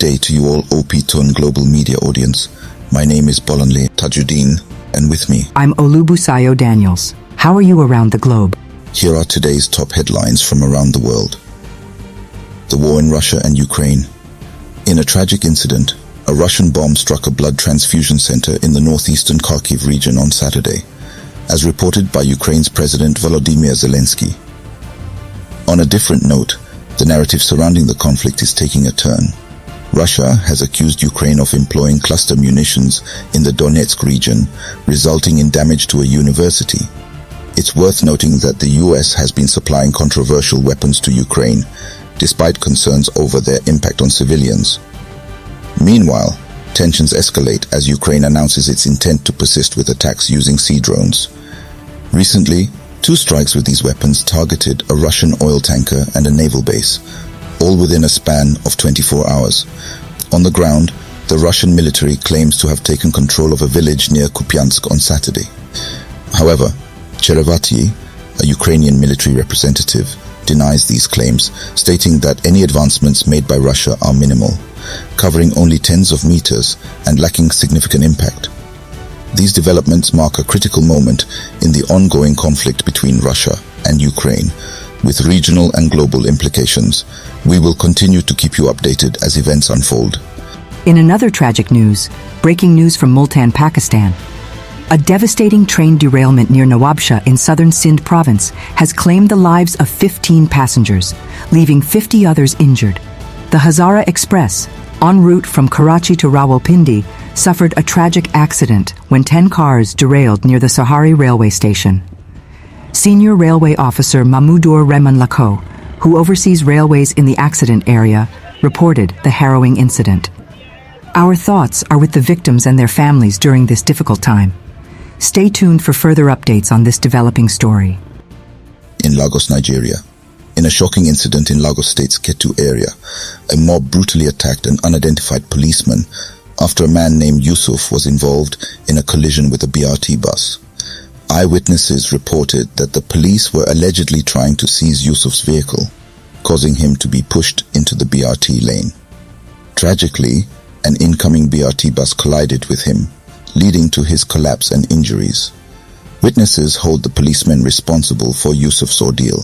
day to you all OP-Tun Global Media audience. My name is Bolanle Tajuddin, and with me, I'm Olubusayo Daniels. How are you around the globe? Here are today's top headlines from around the world. The war in Russia and Ukraine. In a tragic incident, a Russian bomb struck a blood transfusion center in the northeastern Kharkiv region on Saturday, as reported by Ukraine's President Volodymyr Zelensky. On a different note, the narrative surrounding the conflict is taking a turn. Russia has accused Ukraine of employing cluster munitions in the Donetsk region, resulting in damage to a university. It's worth noting that the US has been supplying controversial weapons to Ukraine, despite concerns over their impact on civilians. Meanwhile, tensions escalate as Ukraine announces its intent to persist with attacks using sea drones. Recently, 2 strikes with these weapons targeted a Russian oil tanker and a naval base, all within a span of 24 hours. On the ground, the Russian military claims to have taken control of a village near Kupiansk on Saturday. However, Cherevati, a Ukrainian military representative, denies these claims, stating that any advancements made by Russia are minimal, covering only tens of meters and lacking significant impact. These developments mark a critical moment in the ongoing conflict between Russia and Ukraine, with regional and global implications. We will continue to keep you updated as events unfold. In another tragic news, breaking news from Multan, Pakistan. A devastating train derailment near Nawabshah in southern Sindh province has claimed the lives of 15 passengers, leaving 50 others injured. The Hazara Express, en route from Karachi to Rawalpindi, suffered a tragic accident when 10 cars derailed near the Sahari railway station. Senior railway officer Mahmudur Rehman Lako, who oversees railways in the accident area, reported the harrowing incident. Our thoughts are with the victims and their families during this difficult time. Stay tuned for further updates on this developing story. In Lagos, Nigeria. In a shocking incident in Lagos State's Ketu area, a mob brutally attacked an unidentified policeman after a man named Yusuf was involved in a collision with a BRT bus. Eyewitnesses reported that the police were allegedly trying to seize Yusuf's vehicle, causing him to be pushed into the BRT lane. Tragically, an incoming BRT bus collided with him, leading to his collapse and injuries. Witnesses hold the policemen responsible for Yusuf's ordeal,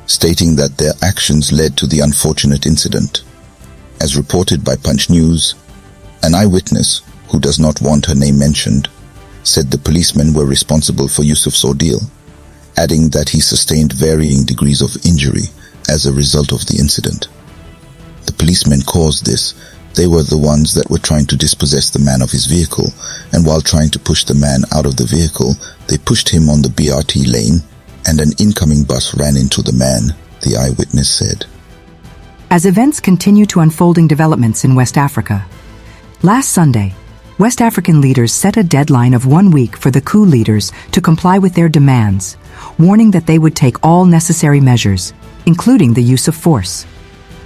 stating that their actions led to the unfortunate incident. As reported by Punch News, an eyewitness, who does not want her name mentioned, said the policemen were responsible for Yusuf's ordeal, adding that he sustained varying degrees of injury as a result of the incident. The policemen caused this. They were the ones that were trying to dispossess the man of his vehicle, and while trying to push the man out of the vehicle, they pushed him on the BRT lane, and an incoming bus ran into the man, the eyewitness said. As events continue to unfolding developments in West Africa, last Sunday, West African leaders set a deadline of 1 week for the coup leaders to comply with their demands, warning that they would take all necessary measures, including the use of force.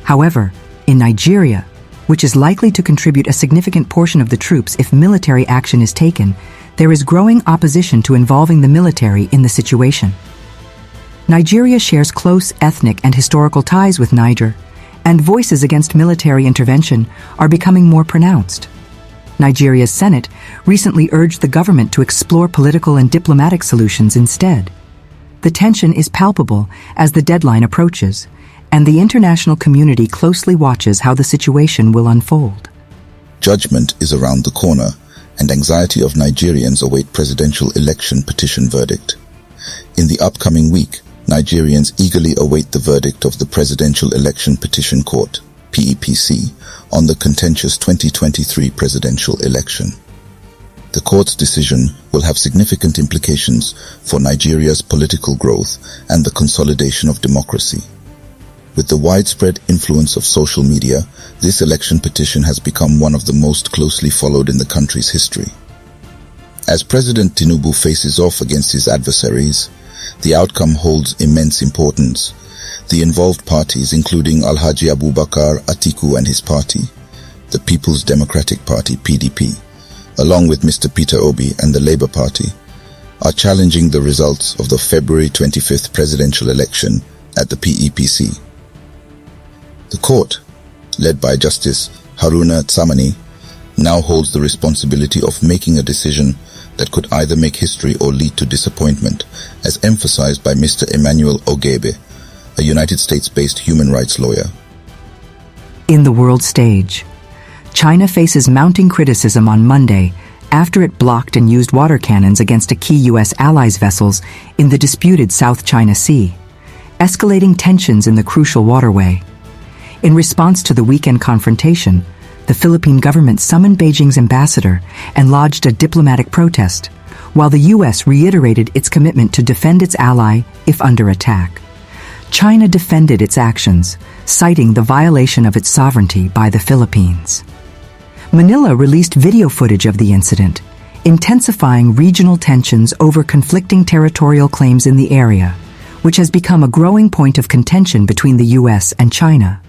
However, in Nigeria, which is likely to contribute a significant portion of the troops if military action is taken, there is growing opposition to involving the military in the situation. Nigeria shares close ethnic and historical ties with Niger, and voices against military intervention are becoming more pronounced. Nigeria's Senate recently urged the government to explore political and diplomatic solutions instead. The tension is palpable as the deadline approaches, and the international community closely watches how the situation will unfold. Judgment is around the corner, and anxiety of Nigerians await presidential election petition verdict. In the upcoming week, Nigerians eagerly await the verdict of the Presidential Election Petition Court, PEPC, on the contentious 2023 presidential election. The court's decision will have significant implications for Nigeria's political growth and the consolidation of democracy. With the widespread influence of social media, this election petition has become one of the most closely followed in the country's history. As President Tinubu faces off against his adversaries, the outcome holds immense importance. The involved parties, including Alhaji Abubakar Atiku and his party, the People's Democratic Party (PDP), along with Mr. Peter Obi and the Labour Party, are challenging the results of the February 25th presidential election at the PEPC. The court, led by Justice Haruna Tsamani, now holds the responsibility of making a decision that could either make history or lead to disappointment, as emphasized by Mr. Emmanuel Ogebe, a United States-based human rights lawyer. In the world stage, China faces mounting criticism on Monday after it blocked and used water cannons against a key U.S. allies' vessels in the disputed South China Sea, escalating tensions in the crucial waterway. In response to the weekend confrontation, the Philippine government summoned Beijing's ambassador and lodged a diplomatic protest, while the U.S. reiterated its commitment to defend its ally if under attack. China defended its actions, citing the violation of its sovereignty by the Philippines. Manila released video footage of the incident, intensifying regional tensions over conflicting territorial claims in the area, which has become a growing point of contention between the U.S. and China.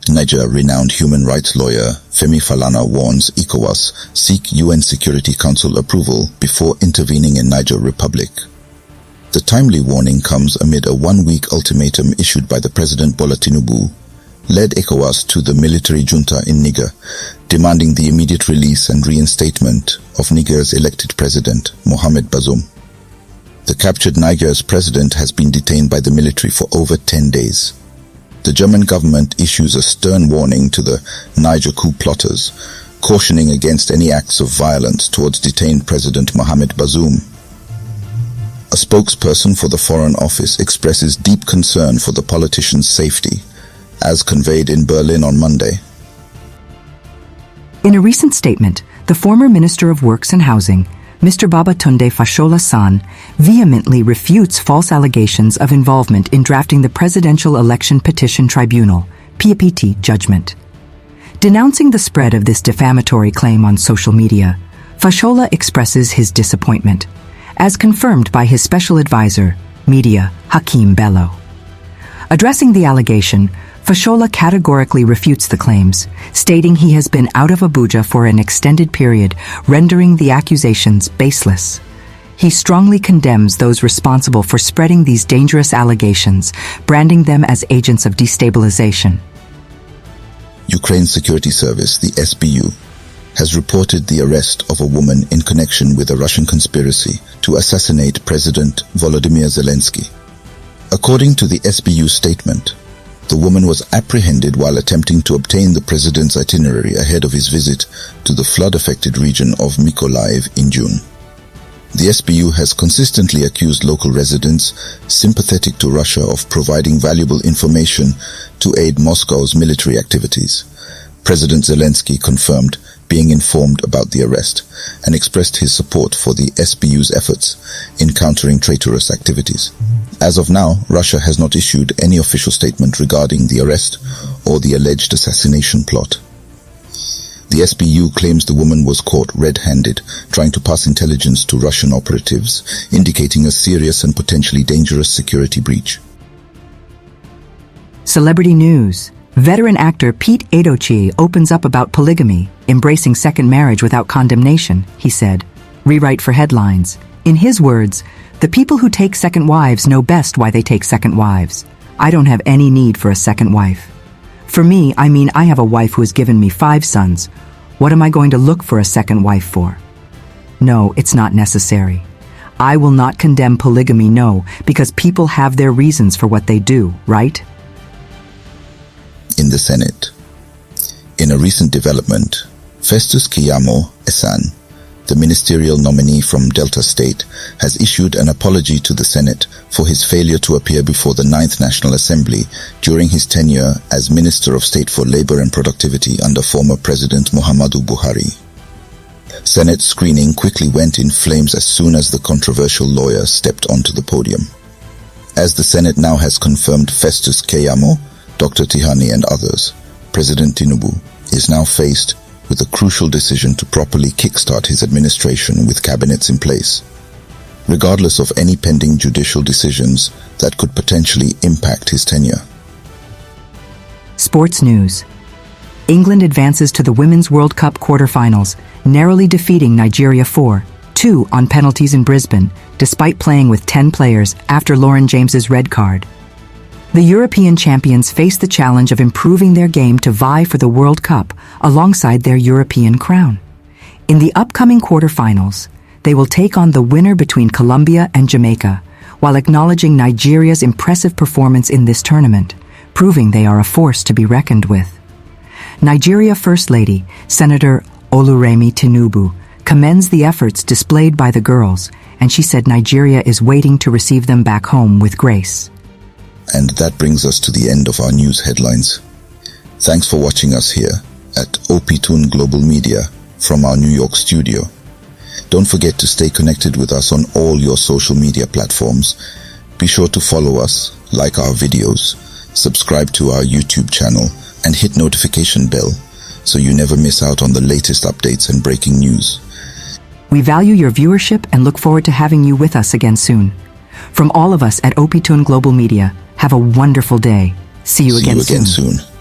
Niger renowned human rights lawyer Femi Falana warns ECOWAS seek UN Security Council approval before intervening in Niger Republic. The timely warning comes amid a one-week ultimatum issued by the President Bola Tinubu, led ECOWAS to the military junta in Niger, demanding the immediate release and reinstatement of Niger's elected president, Mohamed Bazoum. The captured Niger's president has been detained by the military for over 10 days. The German government issues a stern warning to the Niger coup plotters, cautioning against any acts of violence towards detained President Mohamed Bazoum. A spokesperson for the Foreign Office expresses deep concern for the politician's safety, as conveyed in Berlin on Monday. In a recent statement, the former Minister of Works and Housing, Mr. Babatunde Fashola-san, vehemently refutes false allegations of involvement in drafting the Presidential Election Petition Tribunal (PEPT) judgment. Denouncing the spread of this defamatory claim on social media, Fashola expresses his disappointment, as confirmed by his special advisor, Media, Hakeem Bello. Addressing the allegation, Fashola categorically refutes the claims, stating he has been out of Abuja for an extended period, rendering the accusations baseless. He strongly condemns those responsible for spreading these dangerous allegations, branding them as agents of destabilization. Ukraine's security service, the SBU, has reported the arrest of a woman in connection with a Russian conspiracy to assassinate President Volodymyr Zelensky. According to the SBU statement, the woman was apprehended while attempting to obtain the president's itinerary ahead of his visit to the flood-affected region of Mykolaiv in June. The SBU has consistently accused local residents sympathetic to Russia of providing valuable information to aid Moscow's military activities. President Zelensky confirmed being informed about the arrest and expressed his support for the SBU's efforts in countering traitorous activities. As of now, Russia has not issued any official statement regarding the arrest or the alleged assassination plot. The SBU claims the woman was caught red-handed trying to pass intelligence to Russian operatives, indicating a serious and potentially dangerous security breach. Celebrity news. Veteran actor Pete Edochie opens up about polygamy, embracing second marriage without condemnation, he said. Rewrite for headlines. In his words, "The people who take second wives know best why they take second wives. I don't have any need for a second wife. For me, I have a wife who has given me 5 sons. What am I going to look for a second wife for? No, it's not necessary. I will not condemn polygamy, no, because people have their reasons for what they do, right?" In the Senate. In a recent development, Festus Keyamo Esan, the ministerial nominee from Delta State, has issued an apology to the Senate for his failure to appear before the 9th National Assembly during his tenure as Minister of State for Labor and Productivity under former President Muhammadu Buhari. Senate screening quickly went in flames as soon as the controversial lawyer stepped onto the podium. As the Senate now has confirmed Festus Keyamo, Dr. Tihani and others, President Tinubu is now faced with a crucial decision to properly kickstart his administration with cabinets in place, regardless of any pending judicial decisions that could potentially impact his tenure. Sports news. England advances to the Women's World Cup quarterfinals, narrowly defeating Nigeria 4-2 on penalties in Brisbane, despite playing with 10 players after Lauren James's red card. The European champions face the challenge of improving their game to vie for the World Cup alongside their European crown. In the upcoming quarterfinals, they will take on the winner between Colombia and Jamaica, while acknowledging Nigeria's impressive performance in this tournament, proving they are a force to be reckoned with. Nigeria First Lady, Senator Oluremi Tinubu, commends the efforts displayed by the girls, and she said Nigeria is waiting to receive them back home with grace. And that brings us to the end of our news headlines. Thanks for watching us here at Opitun Global Media from our New York studio. Don't forget to stay connected with us on all your social media platforms. Be sure to follow us, like our videos, subscribe to our YouTube channel, and hit notification bell so you never miss out on the latest updates and breaking news. We value your viewership and look forward to having you with us again soon. From all of us at Opitun Global Media, have a wonderful day. See you again soon.